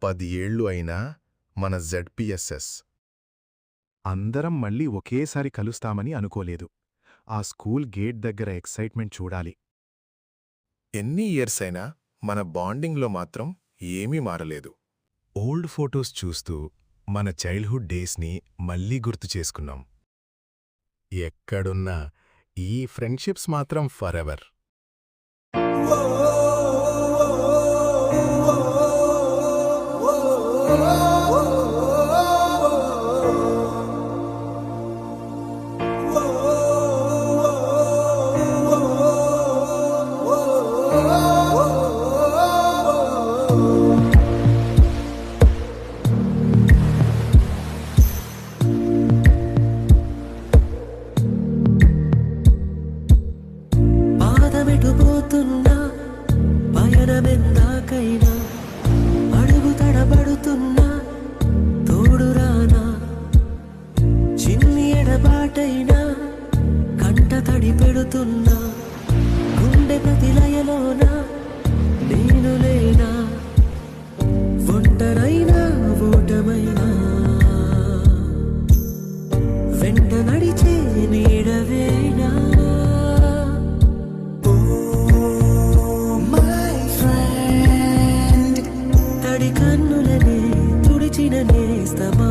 10 ఏళ్ళు అయినా మన జెడ్పీఎస్ఎస్. అందరం మళ్ళీ ఒకేసారి కలుస్తామని అనుకోలేదు. ఆ స్కూల్ గేట్ దగ్గర ఎక్సైట్మెంట్ చూడాలి. ఎన్ని ఇయర్స్ అయినా మన బాండింగ్లో మాత్రం ఏమీ మారలేదు. ఓల్డ్ ఫోటోస్ చూస్తూ మన చైల్డ్హుడ్ డేస్ని మళ్ళీ గుర్తు చేసుకున్నాం. ఎక్కడున్నా ఈ ఫ్రెండ్షిప్స్ మాత్రం ఫరెవర్. పాదమెటుపోతున్నా పయనమెందాకైనా అడుగు తడబడుతున్నా తోడురానా చిన్ని ఎడబాటైనా కంట తడి పెడుతున్నా గుండె ప్రతిలయలోన నేను లేనా ఒంటరైనా ఓటమైనా వెంట నడిచే నీడవేనా తడి కన్నులనే తుడిచిన నేస్తమా